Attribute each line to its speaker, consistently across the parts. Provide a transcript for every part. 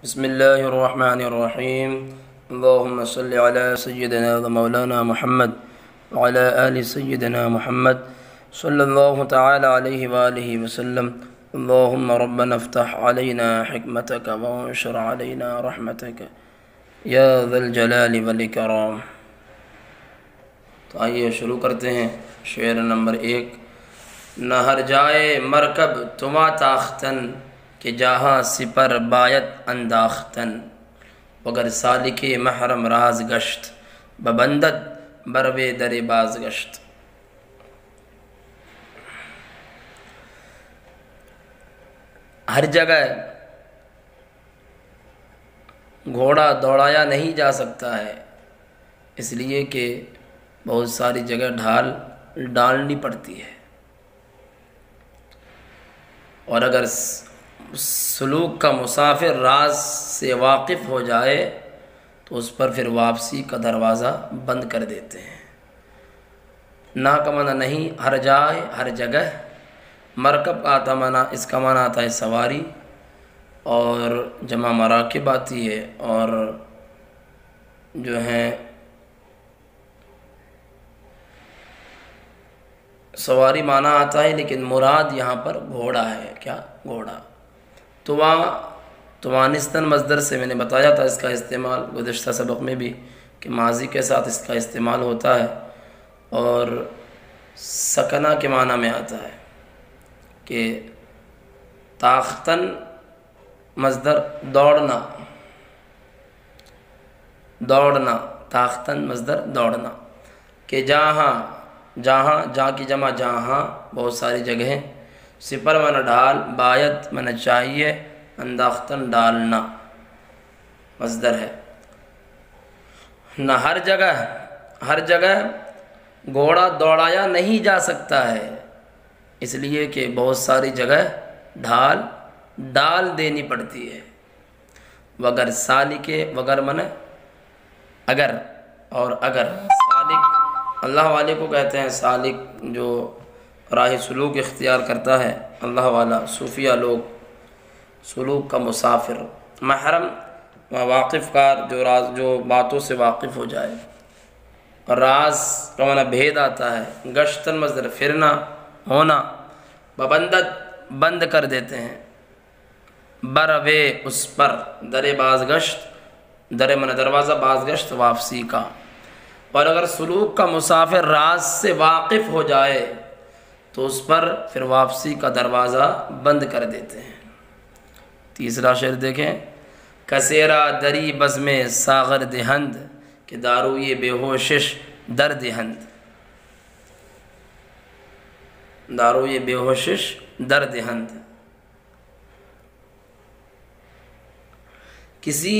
Speaker 1: بسم الله الرحمن الرحيم. اللهم صل على سيدنا ومولانا محمد وعلى آل سيدنا محمد صلى الله تعالى عليه وآله وسلم. اللهم ربنا افتح علينا حكمتك وانشر علينا رحمتك یا ذا الجلال والإکرام. تو آئیے شروع کرتے ہیں. شعر نمبر 1. نہ ہر جائے مرکب تما تاختن کہ جہاں سپر بایت انداختن وگر سالک محرم راز گشت ببندد بروے در باز گشت. ہر جگہ گھوڑا دوڑایا نہیں جا سکتا ہے، اس لیے کہ بہت ساری جگہ ڈھال ڈالنی پڑتی ہے، اور اگر سلوک کا مسافر راز سے واقف ہو جائے تو اس پر پھر واپسی کا دروازہ بند کر دیتے ہیں. نہ کا معنی نہیں، ہر جائے ہر جگہ. مرکب کا آتا معنی، اس کا معنی آتا ہے سواری، اور جمع مراکب آتی ہے، اور جو ہیں سواری معنی آتا ہے، لیکن مراد یہاں پر گھوڑا ہے. کیا؟ گھوڑا. توانستن مصدر سے میں نے بتایا تھا اس کا استعمال گزشتہ سبق میں بھی کہ ماضی کے ساتھ اس کا استعمال ہوتا ہے، اور سکنہ کے معنی میں آتا ہے کہ تاختن مصدر دوڑنا، دوڑنا. تاختن مصدر دوڑنا. کہ جہاں جہاں کی جمع جہاں، بہت ساری جگہیں. سپر معنی ڈھال، بایت معنی چاہیے، انداختن ڈالنا مصدر ہے. نہ ہر جگہ گھوڑا دوڑایا نہیں جا سکتا ہے، اس لیے کہ بہت ساری جگہ ڈال دینی پڑتی ہے. وگر سالک، وگر من اگر، اور اگر. سالک اللہ والے کو کہتے ہیں. سالک جو راہ سلوک اختیار کرتا ہے، اللہ والا، صوفیہ لوگ. سلوک کا مسافر. محرم واقف کار، جو باتوں سے واقف ہو جائے. راز کا معنی بھید آتا ہے. گشتن مصدر پھرنا، ہونا. ببندت بند کر دیتے ہیں. بروے اس پر. در باز گشت، در من دروازہ، باز گشت واپسی کا. اور اگر سلوک کا مسافر راز سے واقف ہو جائے تو اس پر پھر واپسی کا دروازہ بند کر دیتے ہیں. تیسرا شعر دیکھیں. کسیرا دری بزم ساغر دہند کہ داروی بے ہوشش در دہند. داروی بے ہوشش در دہند. کسی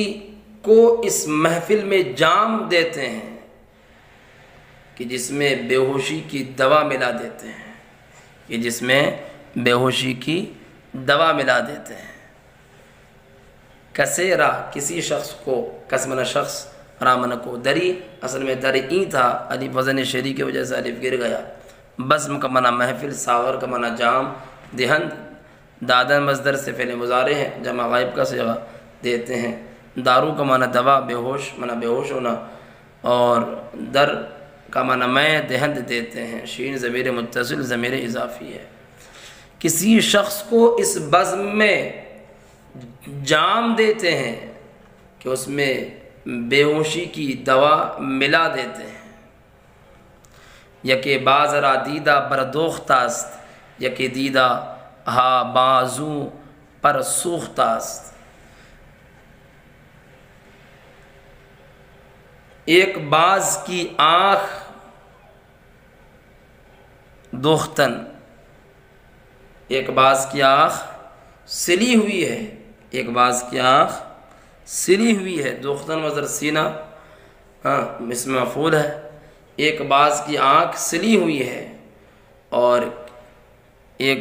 Speaker 1: کو اس محفل میں جام دیتے ہیں کہ جس میں بے ہوشی کی دوا ملا دیتے ہیں، کہ جس میں بے ہوشی کی دوا ملا دیتے ہیں. کسیرا کسی شخص کو، کسمنا شخص، رامن کو. دری اصل میں درئی تھا، الف وزن شعری کی وجہ سے الف گر گیا. بزم کا معنی محفل، ساغر کا معنی جام، دہند دادن مصدر سے فعل مضارع ہے، جمع غائب کا صیغہ دیتے ہیں. دارو کا معنی دوا، بے ہوش معنی بے ہوش ہونا، اور در کا معنی میں، دہند دیتے ہیں. شین ضمیر متصل، ضمیر اضافی ہے. کسی شخص کو اس بزم میں جام دیتے ہیں کہ اس میں بے ہوشی کی دوا ملا دیتے ہیں. یکے بازرا دیدہ بردوختاست، یکے دیدہ ہا بازو پر سوختاست. ایک باز کی آنکھ دوختن، ایک باز کی آنکھ سلی ہوئی ہے. ایک باز کی آنکھ سلی ہوئی ہے. دوختن مصدر سینہ، اسم مفعول ہے. ایک باز کی آنکھ سلی ہوئی ہے، اور ایک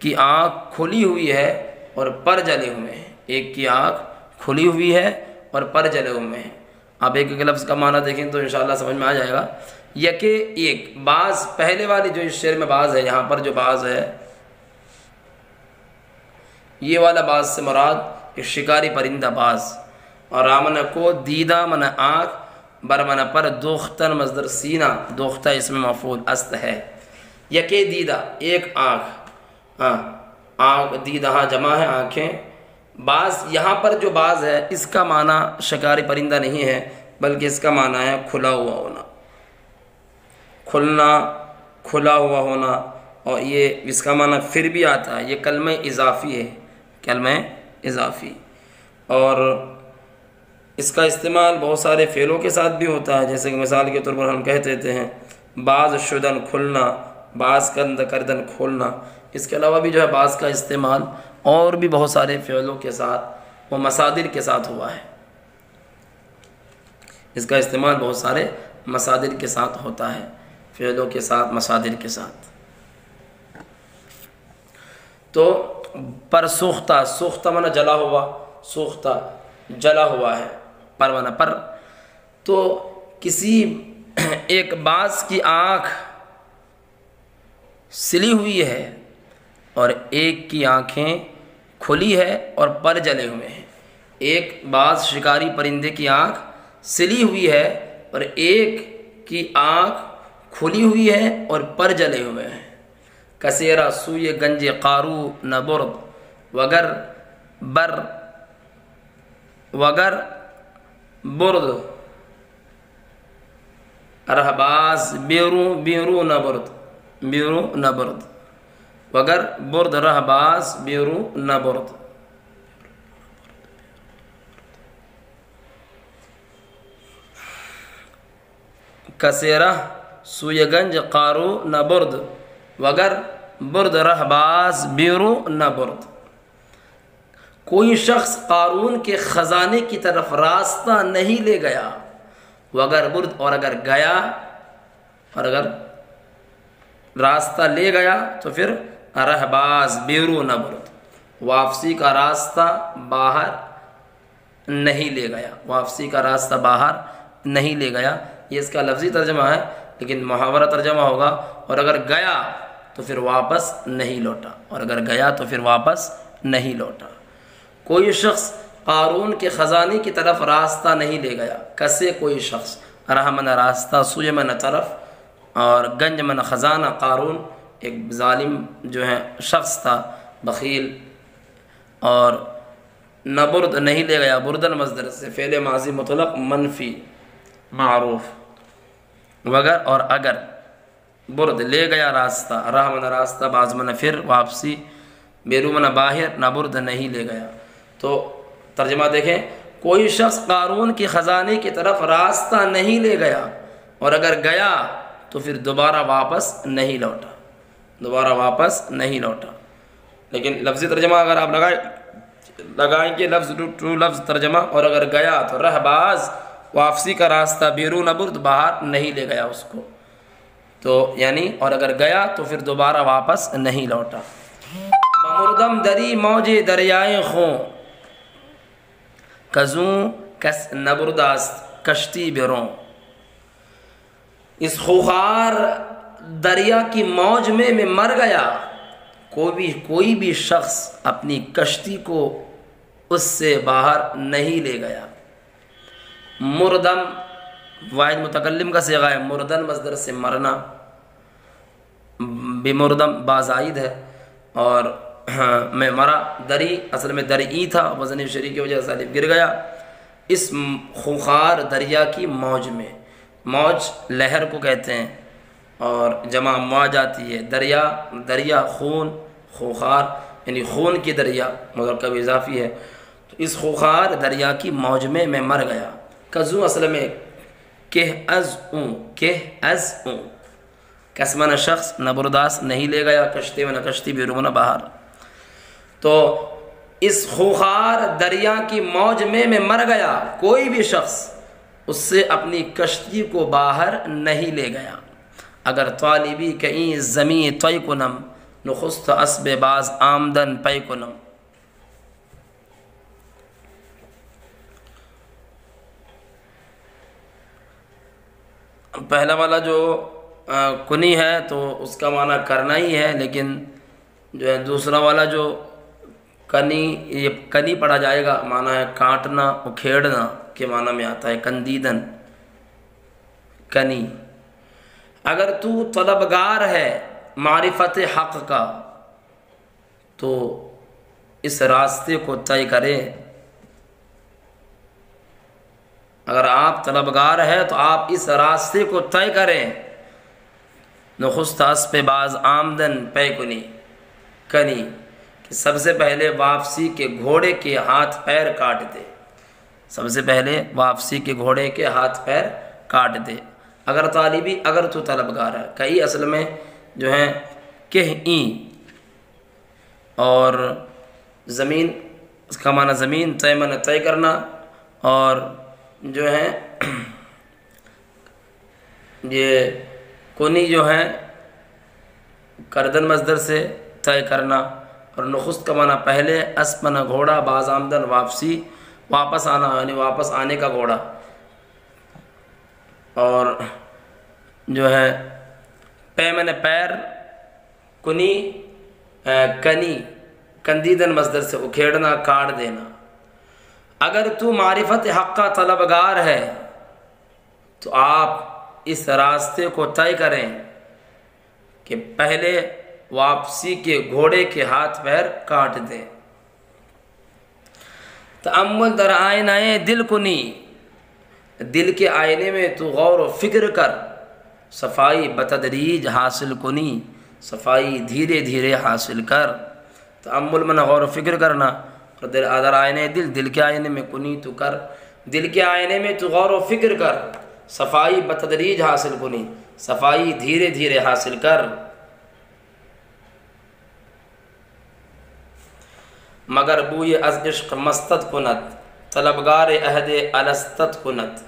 Speaker 1: کی آنکھ کھلی ہوئی ہے اور پر جلے ہوئے ہیں. ایک کی آنکھ کھلی ہوئی ہے اور پر جلے ہوئے ہیں. آپ ایک لفظ کا معنی دیکھیں تو انشاءاللہ سمجھ میں آ جائے گا. یکے ایک باز، پہلے والی جو اس شعر میں باز ہے، یہاں پر جو باز ہے یہ والا باز سے مراد ایک شکاری پرندہ باز، اور آمن کو دیدہ من آنکھ، برمن پر دوختن مصدر سینہ، دوختہ اسم مفعول است ہے، یکے دیدہ ایک آنکھ، آنکھ دیدہ ہاں جمع ہے آنکھیں، باز یہاں پر جو باز ہے اس کا معنی شکاری پرندہ نہیں ہے بلکہ اس کا معنی ہے کھلا ہوا ہونا، کھلنا، کھلا ہوا ہونا، اور یہ اس کا معنی پھر بھی آتا ہے، یہ کلمہ اضافی ہے، کلمہ اضافی، اور اس کا استعمال بہت سارے فعلوں کے ساتھ بھی ہوتا ہے، جیسے کہ مثال کے طور پر ہم کہتے ہیں بعض شدن کھلنا، بعض کند کردن کھولنا، اس کے علاوہ بھی جو ہے بعض کا استعمال اور بھی بہت سارے فعلوں کے ساتھ وہ مصادر کے ساتھ ہوا ہے، اس کا استعمال بہت سارے مصادر کے ساتھ ہوتا ہے، فعلوں کے ساتھ، مصادر کے ساتھ۔ تو پر سوختہ، سوختہ معنی جلا ہوا، سوختہ جلا ہوا ہے، پر معنی پر، تو کسی ایک باز کی آنکھ سلی ہوئی ہے اور ایک کی آنکھیں کھلی ہے اور پر جلے ہوئے ہیں، ایک باز شکاری پرندے کی آنکھ سلی ہوئی ہے اور ایک کی آنکھ کھلی ہوئی ہے اور پر جلے ہوئے ہیں، کثیرہ سوئے گنج قارو نہ برد، وگر برد رہباز بیرو نہ برد، وگر برد رہباز بیرو نہ برد، کثیرہ سوی گنج قارو نہ برد، وگر برد رہباز بیرو نہ برد، کوئی شخص قارون کے خزانے کی طرف راستہ نہیں لے گیا، وگر برد، اور اگر گیا، اور اگر راستہ لے گیا تو پھر رہباز بیرو نہ برد، واپسی کا راستہ باہر نہیں لے گیا، واپسی کا راستہ باہر نہیں لے گیا، یہ اس کا لفظی ترجمہ ہے، لیکن محاورہ ترجمہ ہوگا، اور اگر گیا تو پھر واپس نہیں لوٹا، اور اگر گیا تو پھر واپس نہیں لوٹا، کوئی شخص قارون کے خزانے کی طرف راستہ نہیں لے گیا، کسے کوئی شخص، راہ من راستہ، سوئے من طرف، اور گنج من خزانہ، قارون ایک ظالم جو ہے شخص تھا، بخیل، اور نہ برد نہیں لے گیا، بردن مصدر سے فعل ماضی مطلق منفی معروف، وگر اور اگر، برد لے گیا راستہ، راہ من راستہ، باز من پھر واپسی، بیرو من باہر، نہ برد نہیں لے گیا، تو ترجمہ دیکھیں، کوئی شخص قارون کے خزانے کی طرف راستہ نہیں لے گیا، اور اگر گیا تو پھر دوبارہ واپس نہیں لوٹا، دوبارہ واپس نہیں لوٹا، لیکن لفظی ترجمہ اگر آپ لگائیں گے لفظ ٹو لفظ ترجمہ، اور اگر گیا تو رہباز واپسی کا راستہ، بیرون برد باہر نہیں لے گیا اس کو، تو یعنی اور اگر گیا تو پھر دوبارہ واپس نہیں لوٹا۔ بمردم دری موج دریائے خوں، کزوں کس نبرداست کشتی بروں، اس خوخار دریا کی موج میں مر گیا، کوئی بھی شخص اپنی کشتی کو اس سے باہر نہیں لے گیا۔ مردم واحد متکلم کا صیغہ ہے، مردن مصدر سے مرنا، بمردم بازائد ہے، اور میں مرا، دری اصل میں درئی تھا، وزن شری کی وجہ سے الف گر گیا، اس خوخار دریا کی موج میں، موج لہر کو کہتے ہیں اور جمع موج آتی ہے، دریا خون، خوخار یعنی خون کی دریا، مرکب اضافی ہے، تو اس خوخار دریا کی موج میں مر گیا۔ کزوں اصل میں کسمن شخص، نہ برداست نہیں لے گیا، کشتی میں نہ کشتی، بیرون نہ باہر، تو اس خوخار دریا کی موج میں مر گیا، کوئی بھی شخص اس سے اپنی کشتی کو باہر نہیں لے گیا، اگر طالبی کہیں زمیں طی کنم، نخست اسب باز آمدن پی کنم۔ پہلا والا جو کنی ہے تو اس کا معنی کرنا ہی ہے، لیکن جو ہے دوسرا والا جو کنی، یہ کنی پڑھا جائے گا، معنی ہے کاٹنا اکھیڑنا کے معنی میں آتا ہے، کندیدن کنی۔ اگر تو طلبگار ہے معرفت حق کا تو اس راستے کو طے کرے۔ اگر آپ طلبگار ہے تو آپ اس راستے کو طے کریں۔ نخست اسب باز آمدن پے کنی، کہ سب سے پہلے واپسی کے گھوڑے کے ہاتھ پیر کاٹ دے، سب سے پہلے واپسی کے گھوڑے کے ہاتھ پیر کاٹ دے۔ اگر طالبی، اگر تو طلبگار ہے، کئی اصل میں جو ہیں اور زمین، اس کا معنی زمین طے کرنا، اور جو ہے یہ کنی جو ہے کردن مصدر سے طے کرنا، اور نخست کا معنی پہلے، اسپنا گھوڑا، باز آمدن واپسی، واپس آنا یعنی واپس آنے کا گھوڑا، اور جو ہے پیمن پیر، کنی کنی کندیدن مصدر سے اکھیڑنا کاٹ دینا۔ اگر تو معرفت حق کا طلبگار ہے تو آپ اس راستے کو طے کریں کہ پہلے واپسی کے گھوڑے کے ہاتھ پیر کاٹ دیں۔ تأمل در آئینہ دل کنی، دل کے آئینے میں تو غور و فکر کر، صفائی بتدریج حاصل کنی، صفائی دھیرے دھیرے حاصل کر۔ تأمل من غور و فکر کرنا، اور در آئینے دل کے آئینے میں کنی تو کر، دل کے آئینے میں تو غور و فکر کر، صفائی بتدریج حاصل کنی، صفائی دھیرے دھیرے حاصل کر۔ مگر بوئے از عشق مستت کنت، طلبگار عہد الستت کنت۔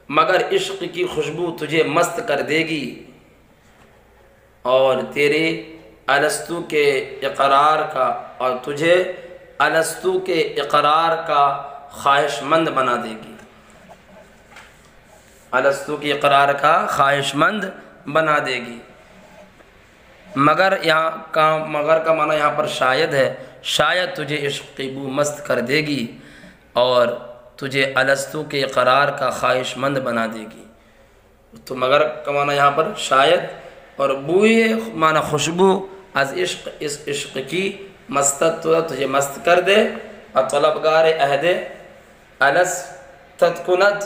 Speaker 1: مگر عشق کی خوشبو تجھے مست کر دے گی، اور تیرے الستو کے اقرار کا، اور تجھے الستو کے اقرار کا خواہش مند بنا دے گی، الستو کے اقرار کا خواہش مند بنا دے گی۔ مگر مگر کا معنی یہاں پر شاید ہے، شاید تجھے عشق کی بو مست کر دے گی اور تجھے الستو کے اقرار کا خواہش مند بنا دے گی۔ تو مگر کا معنی یہاں پر شاید، اور بوئے معنی خوشبو، از عشق، اس عشق کی، مستت تو تجھے مست کر دے، اور طلبگار عہد الستت کنت،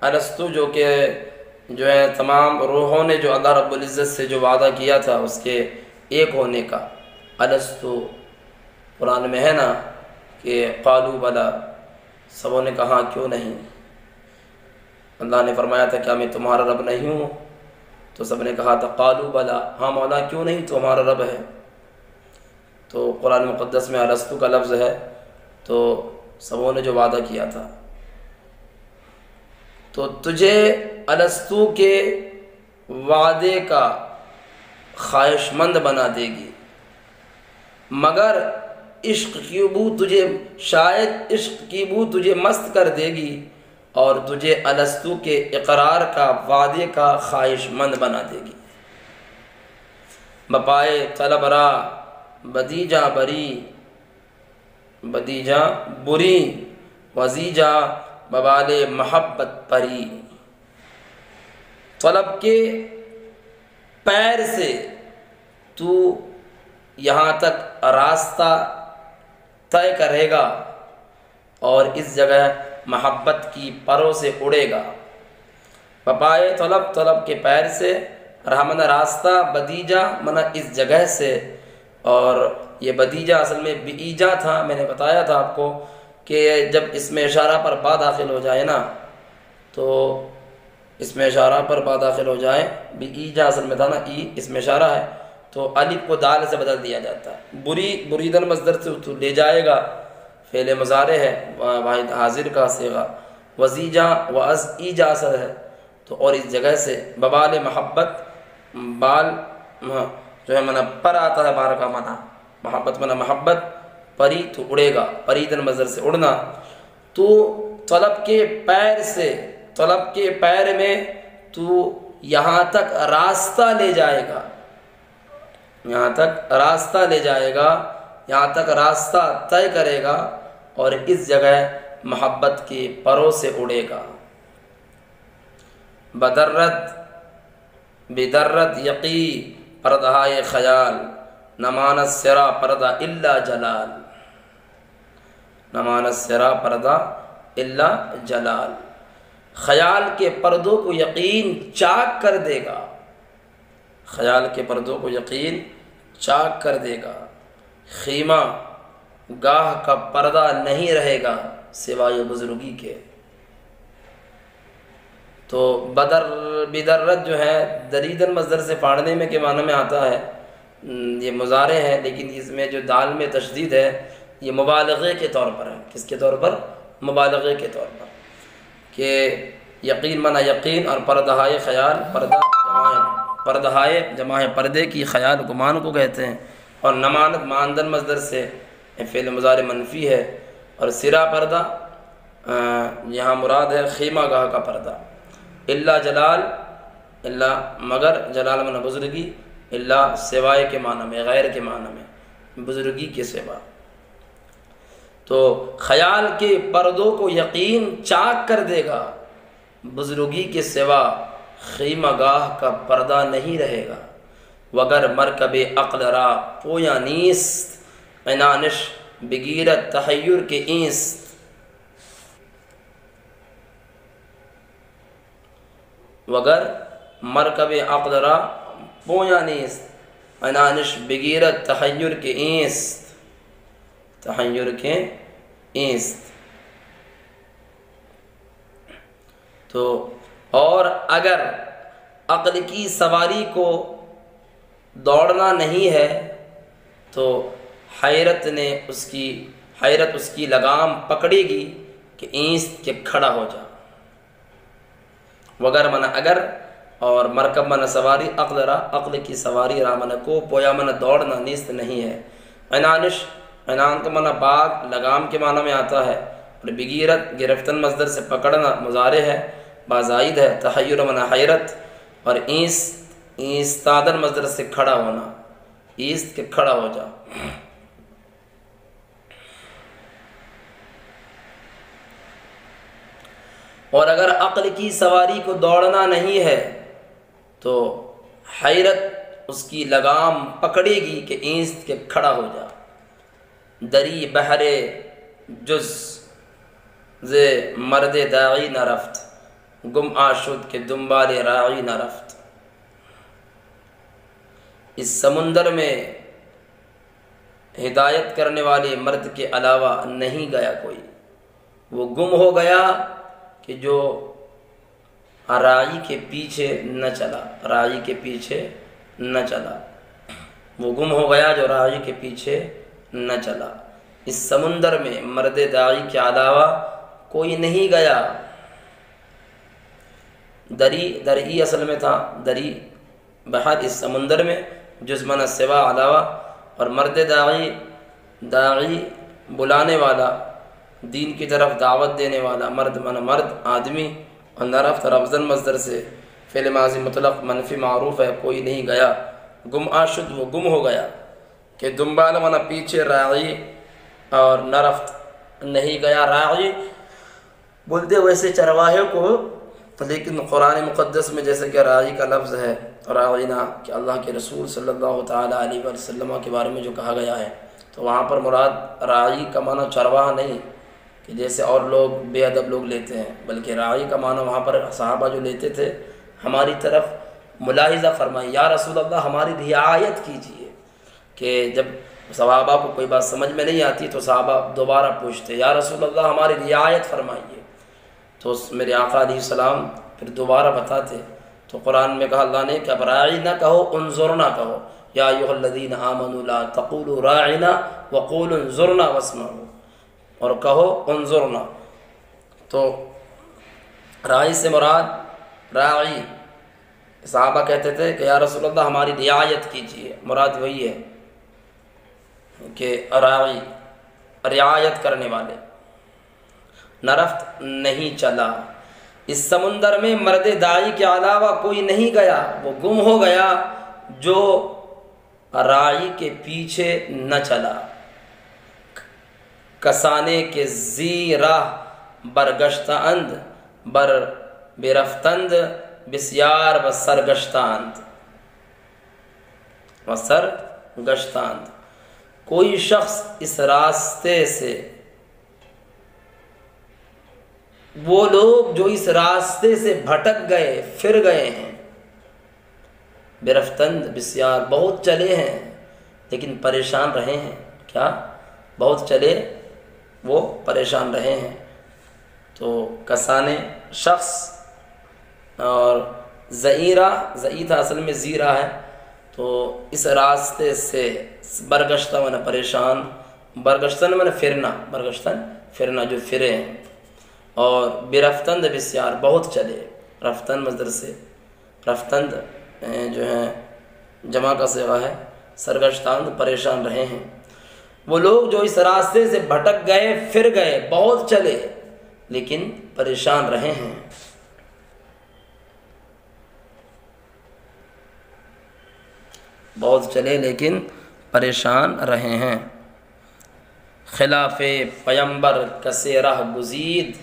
Speaker 1: الستو جو کہ جو ہے تمام روحوں نے جو اللہ رب العزت سے جو وعدہ کیا تھا اس کے ایک ہونے کا، الستو قرآن میں ہے نا کہ قالوا بلا، سبوں نے کہا کیوں نہیں، اللہ نے فرمایا تھا کیا میں تمہارا رب نہیں ہوں، تو سب نے کہا تھا قالوا بلا، ہاں مولا کیوں نہیں، تو ہمارا رب ہے۔ تو قرآن مقدس میں الستو کا لفظ ہے، تو سبوں نے جو وعدہ کیا تھا، تو تجھے الستو کے وعدے کا خواہش مند بنا دے گی، مگر عشق کی بو تجھے، شاید عشق کی بو تجھے مست کر دے گی، اور تجھے الستو کے اقرار کا، وعدے کا خواہش مند بنا دے گی۔ بپائے طلب را بدیجہ بری، بدیجہ بری، وزیجہ ببال محبت پری۔ طلب کے پیر سے تو یہاں تک راستہ طے کرے گا، اور اس جگہ محبت کی پروں سے اڑے گا۔ بپائے طلب، طلب کے پیر سے، رحمن راستہ، بدیجہ منع اس جگہ سے، اور یہ بدیجہ اصل میں بیجا تھا، میں نے بتایا تھا آپ کو کہ جب اس میں اشارہ پر با داخل ہو جائے نا، تو اس میں اشارہ پر با داخل ہو جائے، بیجا اصل میں تھا نا، ای اس میں اشارہ ہے، تو الف کو دال سے بدل دیا جاتا ہے۔ بری، بریدن مصدر سے تو لے جائے گا، فعل مضارع ہے، واحد حاضر کا صیغہ، وزیجا وز ایجا اثر ہے، تو اور اس جگہ سے ببال محبت، بال جو ہے منع پر آتا ہے، بار کا منع محبت منع محبت، پری تو اڑے گا، پریدن مصدر سے اڑنا۔ تو طلب کے پیر سے، طلب کے پیر میں تو یہاں تک راستہ لے جائے گا، یہاں تک راستہ لے جائے گا، یہاں تک راستہ طے کرے گا اور اس جگہ محبت کی پروں سے اڑے گا۔ بدرت یقی پردہائے خیال، نمانت سرا پردہ الا جلال، نمانت سرا پردہ الا جلال۔ خیال کے پردوں کو یقین چاک کر دے گا، خیال کے پردوں کو یقین چاک کر دے گا۔ خیمہ گاہ کا پردہ نہیں رہے گا سوائے بزرگی کے۔ تو بدرت جو ہے دریدن مصدر سے پھاڑنے میں کے معنی میں آتا ہے، یہ مضارع ہے، لیکن اس میں جو دال میں تشدید ہے یہ مبالغے کے طور پر ہے۔ کس کے طور پر؟ مبالغے کے طور پر، کہ یقین معنی یقین اور پردہائے خیال، پردہائے جمع پردے کی، خیال گمان کو کہتے ہیں، اور نمانت ماندن مصدر سے فعل مضارع منفی ہے، اور سرا پردہ یہاں مراد ہے خیمہ گاہ کا پردہ۔ الا جلال، الا مگر، جلال معنی بزرگی، الا سوائے کے معنی میں، غیر کے معنی میں، بزرگی کے سوا۔ تو خیال کے پردوں کو یقین چاک کر دے گا، بزرگی کے سوا خیمہ گاہ کا پردہ نہیں رہے گا۔ وگر مرکب عقل را پویا نیست، عنانش بگیرت تحیر کے اینست۔ وگر مرکب عقل را پویا نیست، عنانش بگیرت تحیر کے اینست، تحیر کے اینست۔ تو اور اگر عقل کی سواری کو دوڑنا نہیں ہے تو حیرت اس کی لگام پکڑے گی کہ اینست کے کھڑا ہو جا۔ وگر من اگر، اور مرکب من سواری، عقل را عقل کی سواری، را من کو، پویا من دوڑنا، نیست نہیں ہے۔ عنانش، عنان کا معنی باغ، لگام کے معنی میں آتا ہے، اور بگیرت گرفتن مصدر سے پکڑنا مضارع ہے، بازائد ہے، تحیر معنی حیرت، اور ایستادن مصدر سے کھڑا ہونا، ایست کے کھڑا ہو جا۔ اور اگر عقل کی سواری کو دوڑنا نہیں ہے تو حیرت اس کی لگام پکڑے گی کہ ایست کے کھڑا ہو جا۔ دری بحر جز ز مرد داعی نہ رفت، گم آشد کے دنبال راعی نہ رفت۔ اس سمندر میں ہدایت کرنے والے مرد کے علاوہ نہیں گیا کوئی، وہ گم ہو گیا کہ جو راعی کے پیچھے نہ چلا، راعی کے پیچھے نہ چلا، وہ گم ہو گیا جو راعی کے پیچھے نہ چلا۔ اس سمندر میں مرد داعی کے علاوہ کوئی نہیں گیا۔ دری اصل میں تھا، دری بحر، اس سمندر میں، جزمن سوا علاوہ، اور مرد داعی بلانے والا، دین کی طرف دعوت دینے والا، مرد من مرد آدمی، اور نرفت رفضن مصدر سے فعل ماضی مطلق منفی معروف ہے، کوئی نہیں گیا۔ گم آشد، وہ گم ہو گیا، کہ دنبال من پیچھے، راعی، اور نرفت نہیں گیا۔ راعی بولتے ویسے چرواہے کو، لیکن قرآن مقدس میں جیسے کہ راعی کا لفظ ہے، راعینا، کہ اللہ کے رسول صلی اللہ تعالیٰ علیہ وسلم کے بارے میں جو کہا گیا ہے، تو وہاں پر مراد راعی کا معنی چرواہ نہیں کہ جیسے اور لوگ بے ادب لوگ لیتے ہیں، بلکہ راعی کا معنی وہاں پر صحابہ جو لیتے تھے ہماری طرف ملاحظہ فرمائیں، یا رسول اللہ ہماری رعایت کیجیے، کہ جب صحابہ کو کوئی بات سمجھ میں نہیں آتی تو صحابہ دوبارہ پوچھتے، یا رسول اللہ ہماری رعایت فرمائیے، تو میرے آقا علیہ السلام پھر دوبارہ بتاتے۔ تو قرآن میں کہا اللہ نے کہ اب راعی نہ کہو، انظرنا کہو، یا ایھا الذین آمنوا لا تقولوا راعنا وقولوا انظرنا واسمعوا، اور کہو انظرنا۔ تو راعی سے مراد راعی، صحابہ کہتے تھے کہ یا رسول اللہ ہماری رعایت کیجیے، مراد وہی ہے کہ راعی، رعایت کرنے والے۔ نرفت، نہیں چلا، اس سمندر میں مرد داعی کے علاوہ کوئی نہیں گیا، وہ گم ہو گیا جو راعی کے پیچھے نہ چلا، کسانے کے زی راہ برگشتہ اند، بر برفتند بسیار و سرگشتاند و سرگشتاند۔ کوئی شخص اس راستے سے، وہ لوگ جو اس راستے سے بھٹک گئے پھر گئے ہیں، برفتند بسیار بہت چلے ہیں لیکن پریشان رہے ہیں، کیا بہت چلے وہ پریشان رہے ہیں۔ تو کسانے شخص، اور زئیرہ، زئیتہ اصل میں زیرہ ہے، تو اس راستے سے برگشتہ من پریشان، برگشتن من پھرنا، برگشتن پھرنا جو پھرے ہیں، اور برفتند بسیار بہت چلے، رفتن مصدر سے، رفتند جو ہے جمع کا صیغہ ہے، سرگشتاند پریشان رہے ہیں۔ وہ لوگ جو اس راستے سے بھٹک گئے پھر گئے، بہت چلے لیکن پریشان رہے ہیں۔ بہت چلے لیکن پریشان رہے ہیں۔ خلاف پیمبر کسے راہ گزید،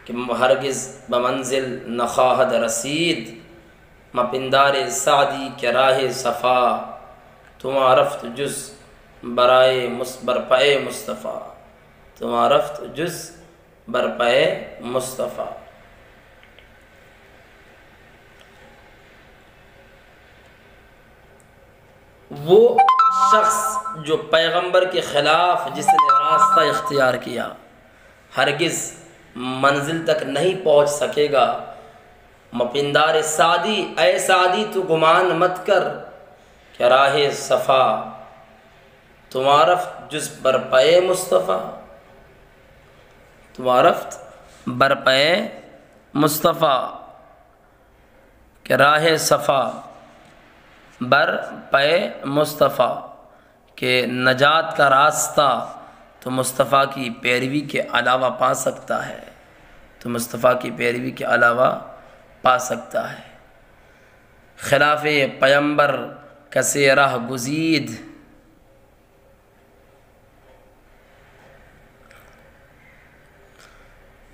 Speaker 1: کہ ہرگز بمنزل نخواہد رسید، مپندار سعدی کے راہ صفا، تمہا رفت جز برائے برپائے مصطفیٰ، تمہا رفت جز برپائے مصطفیٰ۔ وہ شخص جو پیغمبر کے خلاف جس نے راستہ اختیار کیا، ہرگز منزل تک نہیں پہنچ سکے گا۔ مپندار سعدی، اے سعدی تو گمان مت کر کہ راہ صفا، تمہارفت جز برپائے مصطفیٰ، تمہارفت برپائے مصطفیٰ، کہ راہ صفا بر پے مصطفیٰ، کہ نجات کا راستہ تو مصطفیٰ کی پیروی کے علاوہ پا سکتا ہے، تو مصطفیٰ کی پیروی کے علاوہ پا سکتا ہے۔ خلاف پیمبر کسے راہ گزید،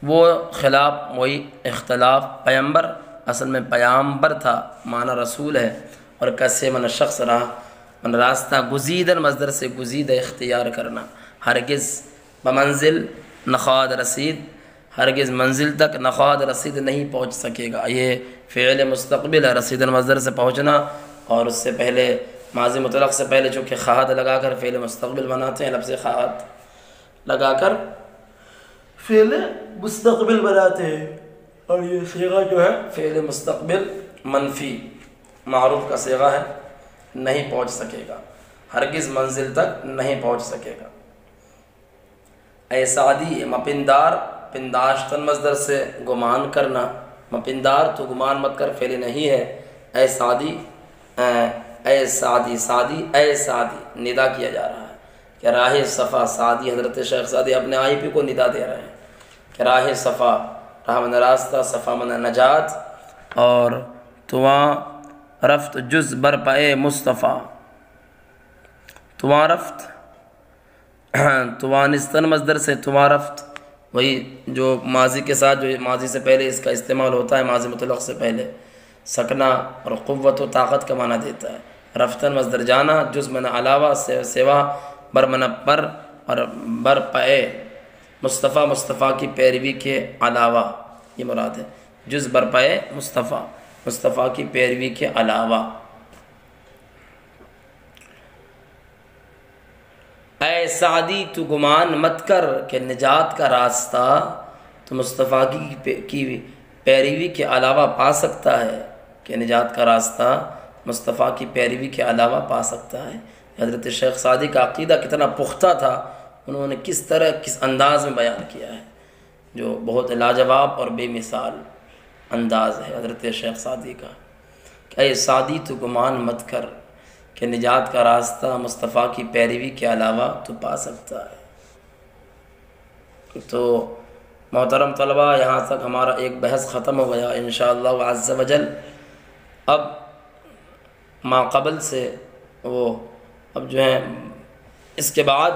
Speaker 1: وہ خلاف وہی اختلاف، پیمبر اصل میں پیامبر تھا، معنی رسول ہے، اور کسے من شخص راہ من راستہ، گزیدن مصدر سے گزید اختیار کرنا، ہرگز بمنزل نخواہد رسید، ہرگز منزل تک نخواہد رسید نہیں پہنچ سکے گا۔ یہ فعل مستقبل ہے، رسیدن مصدر سے پہنچنا، اور اس سے پہلے ماضی مطلق سے پہلے چونکہ خواہد لگا کر فعل مستقبل بناتے ہیں، لفظ خواہد لگا کر فعل مستقبل بناتے ہیں، اور یہ صیغہ جو ہے فعل مستقبل منفی معروف کا صیغہ ہے، نہیں پہنچ سکے گا، ہرگز منزل تک نہیں پہنچ سکے گا۔ اے سعدی، مپندار پنداشتن مصدر سے گمان کرنا، مپندار تو گمان مت کر فعل نہیں ہے، اے سعدی، اے سعدی، سعدی اے سعدی ندا کیا جا رہا ہے کہ راہ صفا، سعدی حضرت شیخ سعدی اپنے آئی پی کو ندا دے رہے ہیں کہ راہ صفا، راہ من راستہ، صفا من نجات، اور تواں رفت جز برپائے مصطفیٰ، تواں رفت توانستن مصدر سے تواں رفت، وہی جو ماضی کے ساتھ، جو ماضی سے پہلے اس کا استعمال ہوتا ہے، ماضی مطلق سے پہلے سکنا اور قوت و طاقت کا معنی دیتا ہے۔ رفتن مصدر جانا، جز من علاوہ، سوا، بر من پر، اور بر پائے مصطفیٰ، مصطفیٰ کی پیروی کے علاوہ، یہ مراد ہے، جز بر پائے مصطفیٰ، مصطفیٰ کی پیروی کے علاوہ۔ اے سعدی تو گمان مت کر کہ نجات کا راستہ تو مصطفیٰ کی پیروی کے علاوہ پا سکتا ہے، کہ نجات کا راستہ مصطفیٰ کی پیروی کے علاوہ پا سکتا ہے۔ حضرت شیخ سعدی کا عقیدہ کتنا پختہ تھا، انہوں نے کس طرح کس انداز میں بیان کیا ہے، جو بہت لاجواب اور بے مثال انداز ہے حضرت شیخ سعدی کا کہ اے سعدی تو گمان مت کر کہ نجات کا راستہ مصطفیٰ کی پیروی کے علاوہ تو پا سکتا ہے۔ تو محترم طلبہ، یہاں تک ہمارا ایک بحث ختم ہو گیا انشاءاللہ عز و جل۔ اب ما قبل سے وہ اب جو ہے اس کے بعد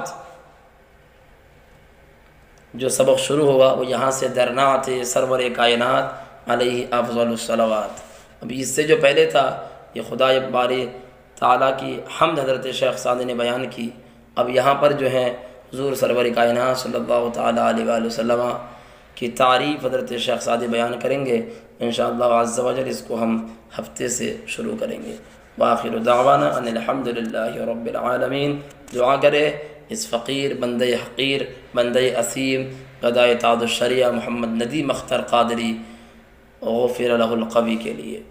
Speaker 1: جو سبق شروع ہوگا وہ یہاں سے درنات سرور کائنات علیہ افضل الصلوات. اب اس سے جو پہلے تھا یہ خدا باری تعالیٰ کی حمد حضرت شیخ سعدی نے بیان کی. اب یہاں پر جو ہے حضور سرور کائنات صلی اللہ تعالیٰ علیہ وآلہ وسلم کی تعریف حضرت شیخ سعدی بیان کریں گے انشاءاللہ عز و جل. اس کو ہم ہفتے سے شروع کریں گے. وآخر دعوانا ان الحمد للہ رب العالمین. دعا کرے اس فقیر بندہ حقیر بندہ اسیم غدائے تاج الشریعہ محمد ندیم اختر قادری غفر له القوی کے لیے.